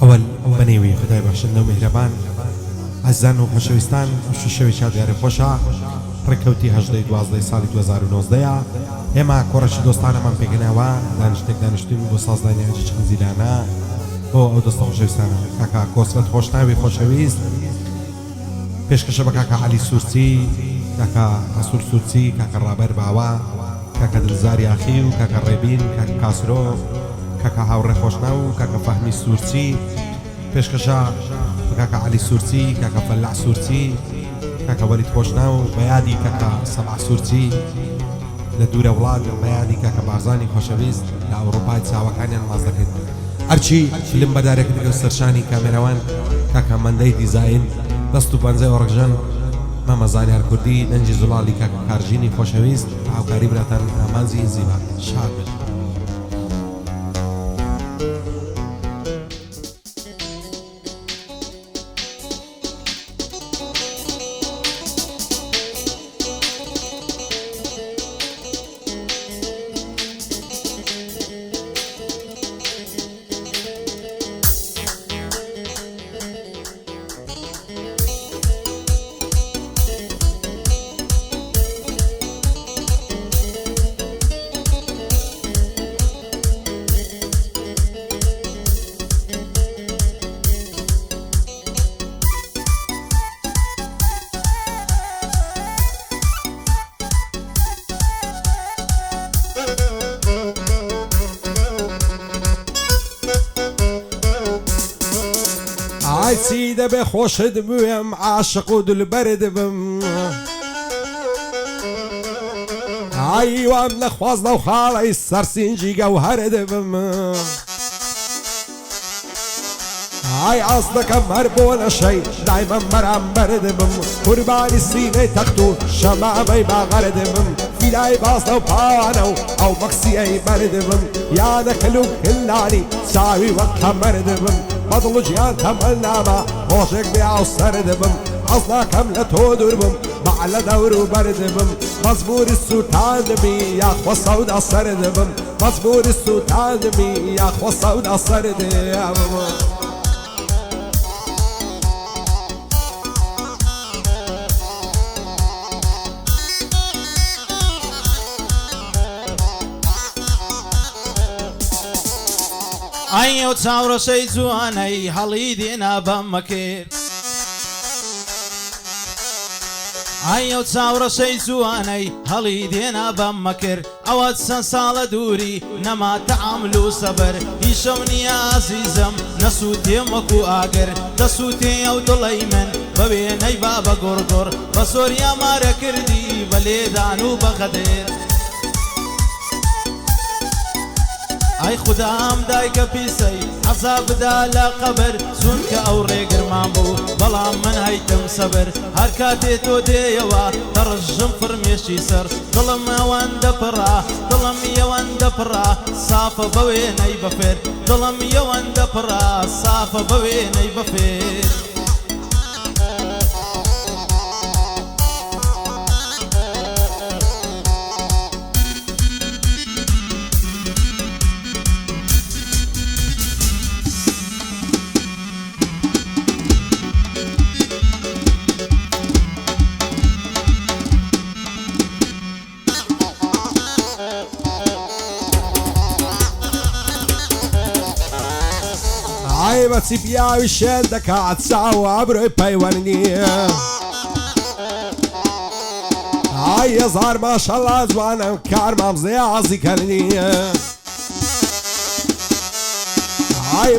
ئەوەل بەنێوی خدای بەخشندە و میهرەبان ئەزان و خۆشەویستان شەوی چاودیارە خۆشە ڕێکەوتی 12 ساڵی 2019 ئێمە کۆڕەشی دۆستانەمان پێگەناوە دانیشتێک دانیشتوین بۆ سازدانی هەنجی چەند زیلانە بۆ ئەو دەستە خۆشەویستانە کاکا کۆسفەت خۆشناوی خۆشەویست پێشکەشە بە کاکا عەلی سوورچی کاکا ئەسوور سوورچی کاکا ڕابەر باوە کاکا دلزاری ئاخی و کاکا ڕێبین کاکا کاسرۆ کاکا هاوڕێ خۆشناو و کاکا فەهمی سوورچی پێشکەشە بە کاکا عەلی سوورچی کاکا فەلاح سوورچی کاکا وەلید خۆشناو بە یادی کاکا سەبع سوورچی لە دوورە وڵات بە یادی کاکا بارزانی خۆشەویست لە ئەوڕۆپای چاوەکانیان ماز دەکەین هەرچی فیلم بەدارێک دەکەن سەرشانی کامێراوان کاکا مەندەی دیزاین دەست و پەنجەی وەڕکژەن مەمە زانیار کوردی دەنجی زوڵاڵی کاکا کارژینی خۆشەویست هاوکاری براتان ئامانزی زیبا شاد بن. چی دەبێ خۆشت بوێم عاشق و دولبەرت بم وام نەخوازنە و خاڵی سەرسینجی گەوهەرت بم ئاس دەکەم هەر بۆ نەشەی دایمە بەرامبەرت بم قوربانی سینەی تەخت و شەمامەی باغەرت بم فیلای باسنە و پاوانە و ئەو مەکسیەی بەرت بم یادەکەل و کلانی چاوی وەک کەمەرت بم بەدڵ و گیان تەمەل نامە ڕۆژێک بێ ئاو سەرت بم حەز ناکەم لە تۆ دوور بم بەع لە دەور و بەرت بم مەزموری سووتاندمی یاخۆ سەودا سەرت بم مەزموری سووتاندمی یاخۆ سەودا سەرت بم ئەو چاوڕەشەی جوانەی هەڵی دێنا بەم مەکر ئەو چاوڕەشەی جوانەی هەڵی دێنا بەم مەکر ئەوە چەند ساڵە دووری نەما تەعامل و سەبەر هیچەو نییە ئازیزم نەسووتێم وەکو ئاگەر دەسووتێ ئەو دڵەی من بە وێنەی با بە گۆڕگۆڕ بە سۆریا مارە کردی بە لێدان و بە غەدر ئای خودام دایکە پیسەی عەزاب بدا لە قەبر چونکە ئەو ڕێگرمان بوو بەڵام من هەیتم سەبر هەر کاتێ تۆ دێیەوە دەڕژم فرمێشی سەر دڵم ئەوەندە پڕا دڵم ئەوەندە پڕا سافە بە وێنەی بەفێر دڵم ئەوەندە پڕا سافە بە وێنەی بەفێر بەچی پیاوی شێن دەکات چاو ئەبرۆی پەیوەند نییە هەزار ماشەڵڵا جوانم کارمام زیازی کەرنیە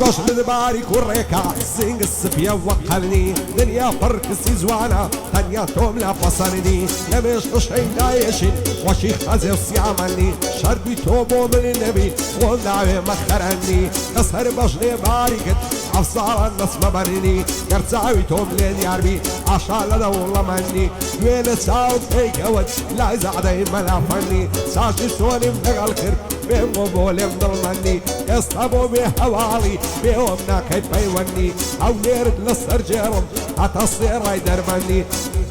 بەش لەباری کوڕێکە سنگ سپیە وەقەلنی دنیا پڕ کسی جوانە تەنیا تۆم لە پەسەندی نەبێش قشەی نایەشین وەشی خەزێ و سیامەنی شەربی تۆ بۆ منی نەبی خۆ ناوێ مەخەرەنی لەسەر بەش لێباری کرد ئەفساڵان دەسمە بەرنی گەرچاوی تۆم لێن یاربی ئاشا لە دەوڵەمەنی وێنە چاوت پێیکەوت لای زەعدەی مەلافەنی چاشی سۆنیم لەگەڵ کرد بێم بۆ لێم دڵمەنی ئێستا بۆ بێ هەواڵی بێوەم ناکەیت پەیوەندی ئەو لێرت لەسەر جێڕم هەتا سێڕای دەرمەنی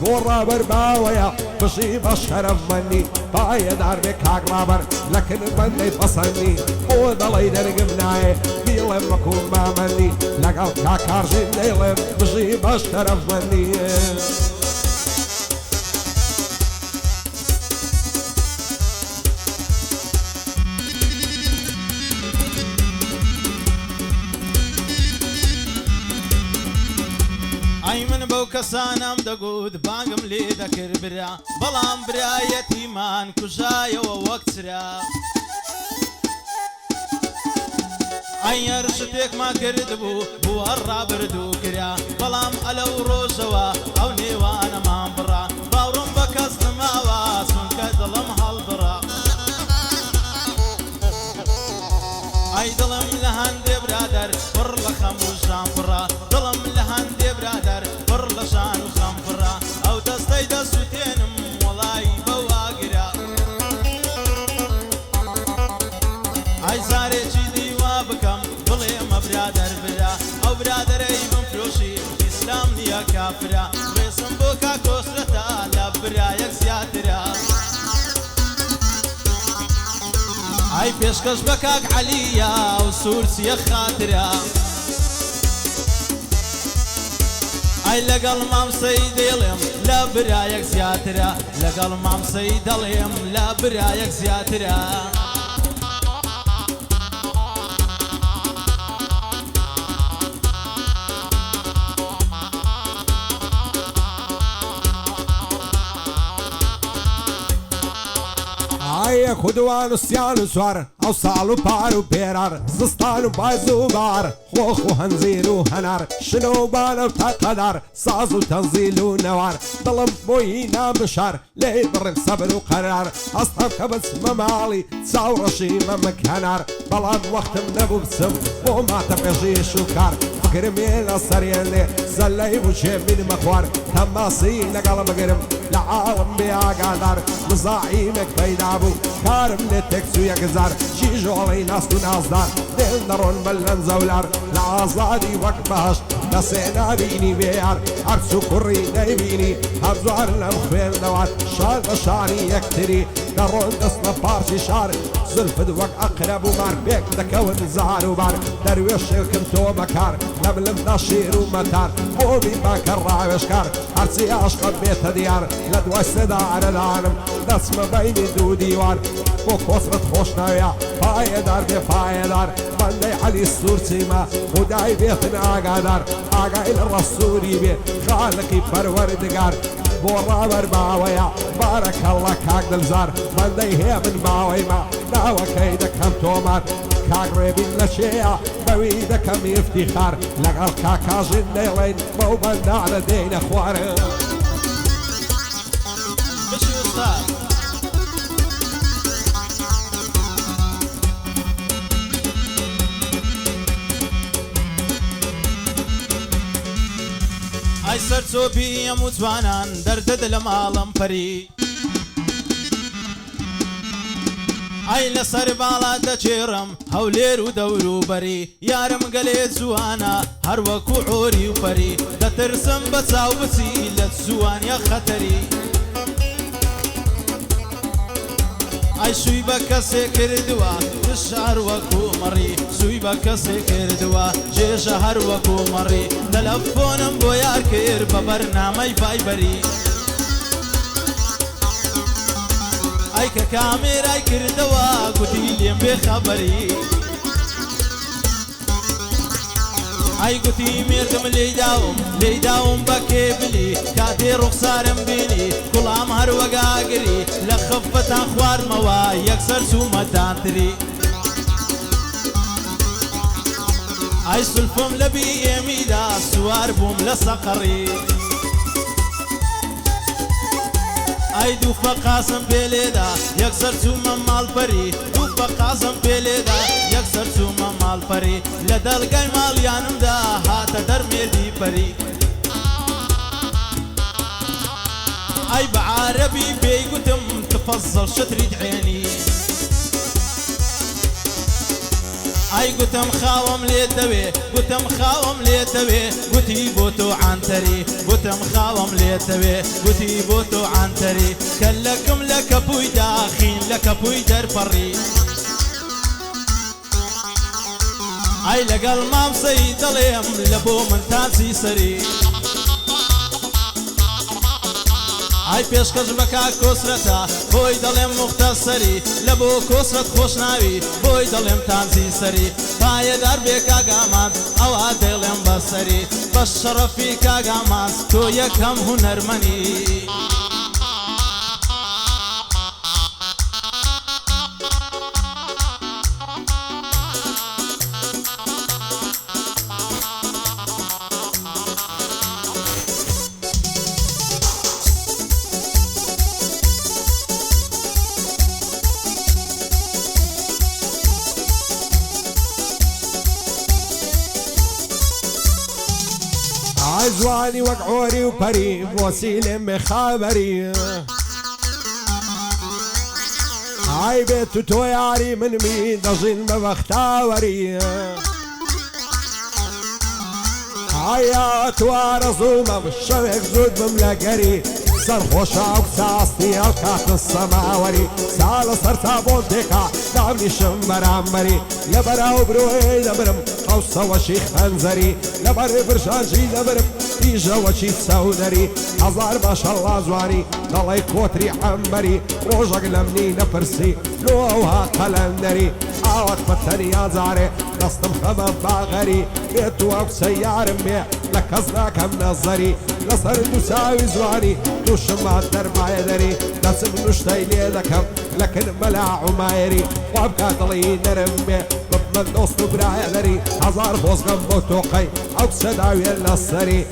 گۆڕا بەرماوەیە بژی بە شەرەف منی پایەدار بێ کاک ڕابەر لەکن بەندەی پەسەندی بۆ دەڵی دەرگم نایە بیڵێم وەکو مامەندی لەگەڵ کاکارژین دەیڵێم بژی بە شەرەف منی ئەی من بەو کەسانم دەگوت بانگم لێ دەکرد برا بەڵام برایەتیمان کوژایەوە وەک چرا ئەیەر شتێکمان کرد بوو بووە ڕابردوو کرا بەڵام ئەلەو ڕۆژەوە ئەو نێوانەمان بڕا باوڕم بە کەس نماوە چونکە دڵم هەڵبڕا ئەی دڵم لە هەندێ برادەر پڕ لە خەم و ژان بڕا دڵم لە هەندێ برادەر پڕ لە ژان و خەم بڕا ئەو دەستەی دەسووتێنم وەڵای بەواگرا ئەی زارێکی دیوا بکەم بڵێمە برادەر برا ئەو برادەرەی من فرۆشی ئیسلام نییە کافرا ڕێسم بۆ کاکۆسرەتە لە برایەک زیاترە ئەی پێشکەش بە کاک عەلیە و سوورچیە خاترە ئەی لەگەڵ مامسەی دێڵێم لە برایەک زیاترە لەگەڵ مامسەی دەڵێم لە برایەک زیاترە ئایە خودوان و سیان و سوار ئەو ساڵ و پار و پێرار زستان و پایز و بار خۆخ و هەنزیر و هەنار شنە و بانە و تاقەدار ساز و تەنزیل و نەوار دڵم بۆی نابشار لێ بڕێن سەبر و قەرار هەستم کە بچمە ماڵی چاوڕەشی مەمک هەنار بەڵام وەختم نەبوو بچم بۆ ماتە پێژیش و کار فکرمێ لە سەرێنێ زەلەی بچێ بینمە خوار تەماسی لەگەڵ بگرم لە عاڵم بێ ئاگادار مزاعیمێک پەیدا بوو کارم لێ تێکچوو یەکزار کیژۆڵەی ناست و نازدار دێن دەڕۆن بەلەن زەولار لە ئازادی وەک بەهەشت دەسێ نابینی بێیار هەرچوو کوڕی دەیبینی هەرجوار لەم خوێندەوات شار بە شاری یەکتری دەڕۆن دەست بە پارچی شار زلفت وەک ئەقرەب و مار پێک دەکەون زار و بار دەروێش شێرکم تۆ بەکار لەملمدا شیر و مەتار بۆمی باکە ڕاوێشکار هەرچی عاشقت بێتە دیار لە دوای سێدارەدانم دەچمە بەینی دوو دیوار بۆ کۆسرت خۆش ناوێ پایەدار بێ پایەدار بەندەی عەلی سوورچیمە خودای بێتن ئاگادار ئاگای لە ڕەسووری بێ خالقی پەروەردگار بۆ ڕابەر باوەیە بارەکەڵڵە کاک دڵزار بەندەی هێبن باوەیمە داوەکەی دەکەم تۆمار کاک ڕێبین لە چێیە بەوی دەکەم ئیفتیخار لەگەڵ کاکاژین دەیڵێن بەو بەندانە دێینە خوارە بشی ئوستاد ئەی سەرچۆپی هەموو جوانان دەردەد لە ماڵم پەری ئەی لەسەر باڵا دەچێڕم هەولێر و دەور و بەری یارم گەلێ جوانە هەروەکو عۆری و پەری دەترسم بە چاو بچی لە جوانیە خەتەری ئەی شووی بە کەسێ کردووە شار وەکو مەڕی شووی بە کەسێ کردووە جێژە هەر وەکو مەڕی تەلەفۆنم بۆ یار کرد بە بەرنامەی ڤایبەری ئەی کە کامێرای کردەوە گوتی لێم بێ خەبەری ئەی گوتی مێردم لێداوم بە کێبلی کاتێ ڕوخسارم بینی کوڵام هەر وەگاگری لە خەفتان خواردمەوە یەکسەر چوومە دانتری ئەی سولفم لە بی ئێمیدا سوار بووم لە سەقەڕی ئەی دوو فەقاسم پێلێدا یەکسەر چوومە ماڵپەری دوو فەقاسم پێلێدا یەکسەر چوومە ماڵپەری لە دەڵگای ماڵیانمدا هاتە دەرمێردی پەری ئەی بە عارەبی پێی گوتم تفەزەڵ شتری عێنی ئای گوتم خاوم لێ دەوێ گوتم خاوم لێ دەوێ گوتی بۆ تۆ عانتەری گوتم خاوم لێ دەوێ گوتی بۆ تۆ عانتەری کەلەکم لە کەپووی داخین لە کەپووی دەرپەڕی ئای لەگەڵ مامسەی دەڵێم لە بۆ من تاچی سەری ئای پێشکەش بە کاک کۆسرەتە بۆی دەڵێم موختەسەری لە بۆ کۆسرەت خۆش ناوی بۆی دەڵێم تانزی سەری پایەدار بێ کاگامان ئەوە دەڵێم بەسەری بە شەڕەفی کاگامان تۆ یەکەم هونەرمەنی عزواني وقعوري وبري وسيلة مخابري هاي بيت توياري من مين دجين ما بختاوري هاي اتوارزو ما بالشبك زود بملاقري سر خوشا وكساستي الكات السماوري سال صرتا بولتكا دعمني شمر عمري لبرا وبروي لبرم قوصة وشي خنزري لبر برشاجي لبرم تيجا وشي سودري هزار ما شاء الله زواني ضلي كوتري عمري روجك لمني نفرسي لوها قلندري عاوت فتني يا زاري نصطم خمم باغري بيتو سيار مي لكزناك منظري نصر نساوي زواني توشم الدرب يدري نسم نشتي ليدكم لكن ملاع ومايري وابقى ضلي نرمي بطل دوست برايدري هزار فوز غم توقي او سداوي النصري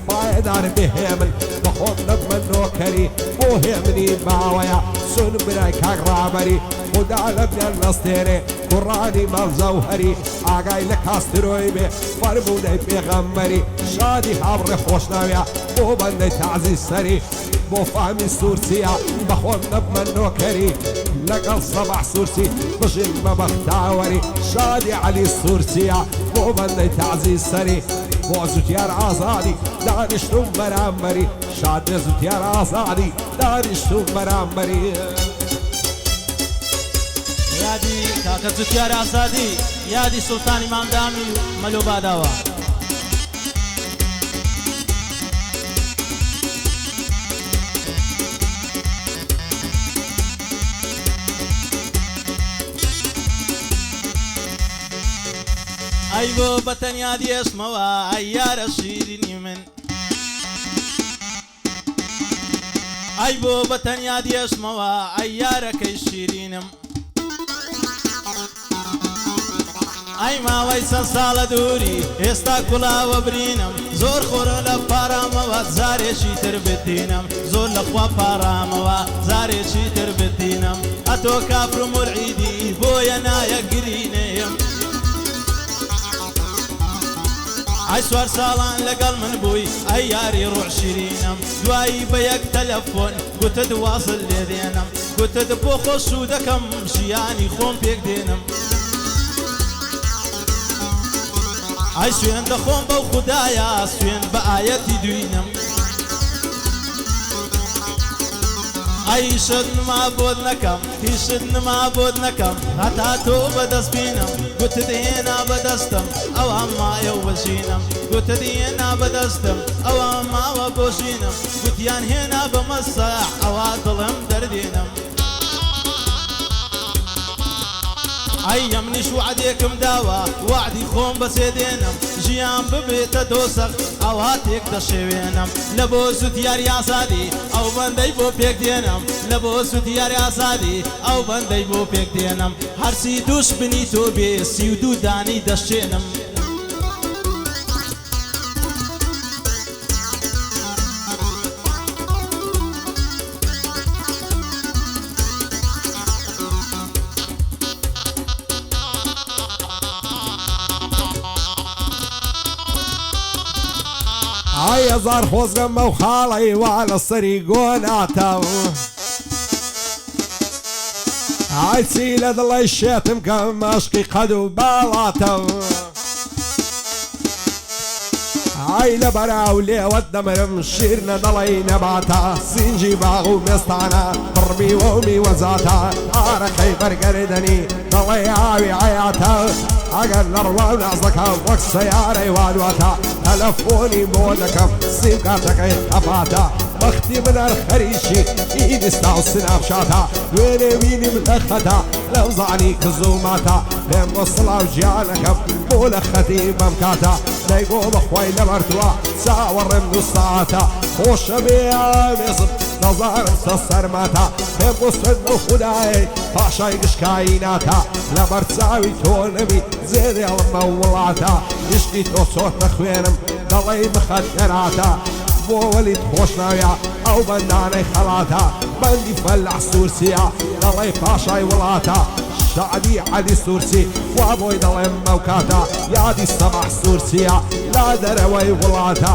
بايدار بهمن بخون نضمن نوكري مهمني باويا سن براي كاك رابري خدا لبني النصيري قراني مال زوهري آقاي لك هاستروي بي فرموني بيغمري شادي حبر خوشناويا بو بندي تعزيز سري بو فهمي سورسيا بخون نضمن نوكري لقل صبح سورسي بجن ما بختاوري شادي علي السورسيا بو بندي تعزيز سري بو زوتيار آزادي دانشتم برامري شاد زوتيار آزادي دانشتم برامري یادی کاکە جوتیار ئازادی یادی سوڵتانی مامدامی مەلۆ باداوە ئەی بۆ بەتەنیا دێشمەوە ئەی یارە شیرینی من ئەی بۆ بەتەنیا دێشمەوە ئەی یارەکەی شیرینم ئەی ماوەی چەند ساڵە دووری ئێستا کوڵاوە برینم زۆر خۆرە لە پارامەوە زارێکی تر بتینم زۆر لەخوا پارامەوە زارێکی تر بتینم ئەتۆ کافر و مولعیدی بۆیە نایەگرینێم ئەی سوار ساڵان لەگەڵ من بووی ئەی یاری ڕوح شیرینم دوایی بە یەک تەلەفۆن گوتت واصل لێ دێنم گوتت بۆ خۆش و دەکەم ژیانی خۆم پێک دێنم ئەی سوێن دەخۆم بەو خودایە سوێن بە ئایەتی دوینم ئەی هیچت نما بۆت نەکەم هیچت نما بۆت نەکەم هەتا تۆ بەدەست بینم گوتت هێنا بەدەستم ئەوە مایە و بەژینم گوتت هێنا بەدەستم ئەوە ماوە بۆژینم گوتیان هێنا بە مەسەح ئەوە دڵم دەردێنم ئەی ئەمنیش وعدێکم داوە وعدی خۆم بەسێ دێنم ژیان ببێتە دۆسەق ئەوە تێک دەشێوێنم لە بۆ زوتیاری ئازادی ئەو بەندەی بۆ پێک دێنم لە بۆ زوتیاری ئازادی ئەو بەندەی بۆ پێک دێنم هەرچی دووش بنی تۆ بێ 32 دانی دەشێنم هاي زار خوزغم وخالي وعلى السري قوناتا عیسی لە دڵی شێتم کە مەشقی قەد و باڵاتە ئای لە بەراو لێوەت دەمرم شیر نەدەڵی نەباتە سینجی باغ و مێستانە پڕمیوە و میوەزاتە ئارەقەی بەرگەردەنی دەڵێ ئاوی عەیاتە ئەگەر لەڕوا و نازەکە وەک سەیارەی وادواتە تەلەفۆنی بۆ دەکەم سیم کارتەکەی قەپاتە بەختی منەر خەریشی ئینستا و سناپشاتە دوێنێ بینیم لە خەتە لەو زانی کزوماتە پێم بۆ سڵاو ژیانەکەم بۆ لە خەتی بەم کاتە دەیگۆ بەخوای لەبەردووە چاوەڕێم دو ساعتە خۆشە بێ ئامێزم نەزارم سە سەرماتە پێم بۆ سەد بۆ خودایی پاشای گشکایناتە لەبەر چاوی تۆ نەبی زێدێڵمە وڵاتە عشقی تۆ چۆت نەخوێنم دەڵێی بخەت نەراتە بۆ وەلیت خۆش ناویە ئەو بەندانەی خەڵاتە بەندی فەلع سوورسیە دەڵێی پاشای وڵاتە شعبی عەلی سوورسی وا بۆی دەڵێم ئەو کاتە یادی سەماح سوورسیە لا دەرەوەی وڵاتە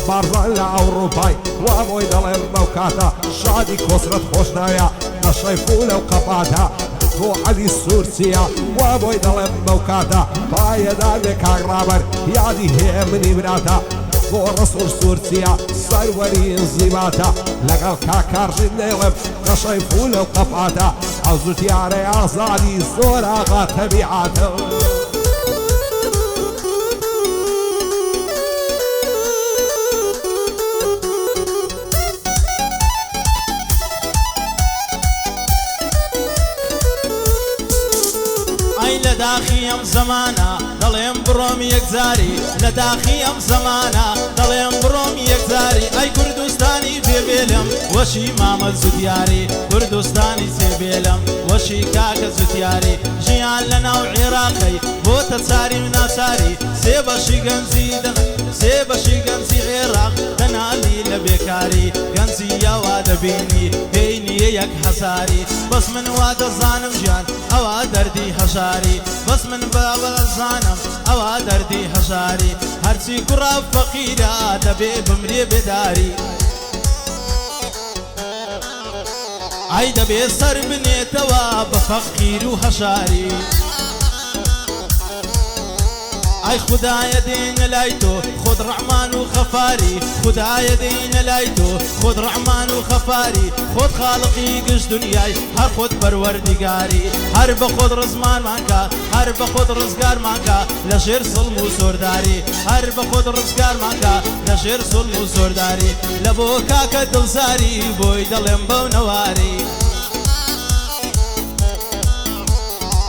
بارزان لە ئەوڕوپای وا بۆی دەڵێم ئەو کاتە شادی کۆسرەت خۆش ناویە نەشەی فولە و قەپاتە بۆ عەلی سوورسیە وا بۆی دەڵێم ئەو کاتە پایەدار لێ کاگڕابەر یادی هەیە منی براتە بۆ ڕسوور سوورسیە سەروەری ئینزیباتە لەگەڵ کاکارژین نێڵم نەشەی فولە و قەپاتە ئەوزوتیارەی ئازادی زۆر ئاغا تەبیعاتە لە داخی ئەم زەمانە دەڵێم بڕۆم یەکجاری لە داخی ئەم زەمانە دەڵێم بڕۆم یەکجاری ئەی کوردستانی بێبێلم وەشی مامە زودیاری کوردستانی سێبێلم وەشی کاکە زودیاری ژیان لە ناو عێراقی بۆتە چاری و ناچاری سێ بەشی گەنجی سێ بەشی گەنجی عێراق تەنالی لە بێکاری گەنجی یاوا دەبینی پێی نییە یەک هەساری بەس من وا دەزانم ژیان ئەوە دەردی هەژاری بەس من بەزانم ئەوە دەردی هەژاری هەرچی کوڕا فەقیرە دەبێ بمرێ بێداری ئای دەبێ سەر بنێتەوە بە فەقیر و هەژاری ئای خودایە دێنە لای تۆ خۆت ڕەحمان و غەفاری خودایە دێنە لای تۆ خۆت ڕەحمان و غەفاری خۆت خاڵقی گشت دنیای هەر خۆت پەروەردیگاری هەر بە خۆت ڕزمانمان کە هەر بە خۆت ڕزگارمان کە لە ژێر سڵم و سۆرداری هەر بە خۆت ڕزگارمان کە لە ژێر سڵم و سۆرداری لە بۆ کاکە دڵزاری بۆی دەڵێم بەو نەواری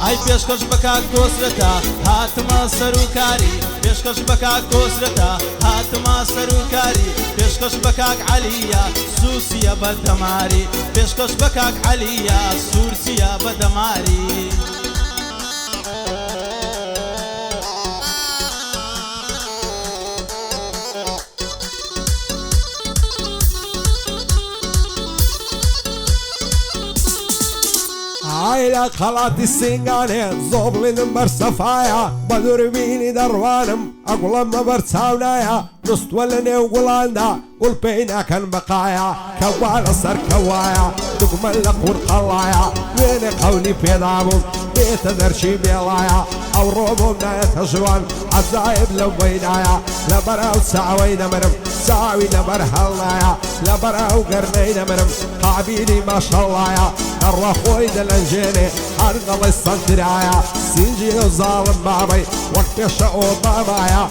ئای پێشکەش بە کاک کۆسرەتە هاتمە سەرۆکاری پێشکەش بە کاک کۆسرەتە هاتمە سەرۆکاری پێشکەش بە کاک عەلیە سوورسیە بەدەماری پێشکەش بە کاک عەلیە سوورسیە بەدەماری ئایلا خەڵاتی سینگانێ زۆبڵێنم بەرسەفایە بە دووربینی دەڕوانم ئەگوڵم بەبەر چاونایە دستوە لە نێو گوڵاندا گوڵ پێی ناکەن بەقایە کەوا لەسەر کەوایە دوگمە لە قورقەڵایە وێنێ قەولی پێدابووم بێتە دەرچی بێڵایە ئەوڕۆ بۆم نایەتە ژوان عەجایب لەو بەینایە لەبەراو چاوەی دەمرم چاوی لەبەر هەڵنایە لەبەراو گەرنەی دەمرم قابیلی ماشەڵایە هەڕوا خۆی دەلەنجێنێ هەر دەڵێ سەنترایە سینجی و زاڵم بابەی وەک پێشە ئۆبامایە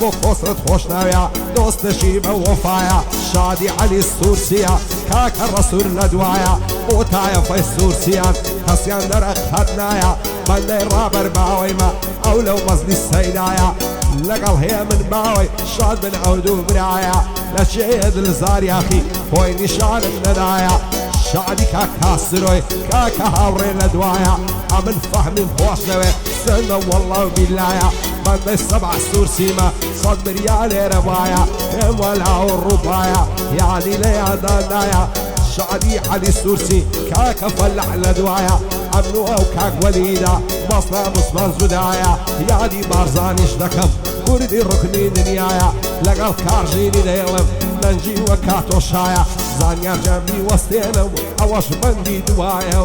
بۆ کۆسرت خۆش ناویە دۆستەشی بە وەفایە شادی عەلی سوورسیە کاکە ڕەسوور لە دوایە بۆ تایەفەی سوورسیان هەسیان دەرەخەت نایە بەندەی ڕابەر باوەیمە ئەو لەو مەزلی سەیدایە لەگەڵ هەیە من باوەی شاد بن ئەو دوو برایە لە چێیە دلزاریاخی خۆی نیشانم نەدایە شادی کاک کاسرۆی کاکە هاوڕێ لە دوایە ئەمن فەهمیم خۆش نەوێ سندە وەڵڵە و بیلایە بەندەی سەبع سوورسیمە سەد مریال لێرە وایە پێم وەلاو ڕووپایە یانی لە یاداندایە شادی عەلی سوورسی کاکە فەلەح لە دوایە ئەمن و ئەو کاک وەلیدا بەسنا موسمان زودایە یادی بارزانیش دەکەم کوردی ڕوکنی دنیایە لەگەڵ کارژینی دەیڵم نەنجی وە کاتۆشایە زانیار جەمی وەستێنم ئەوەش بەندی دوایە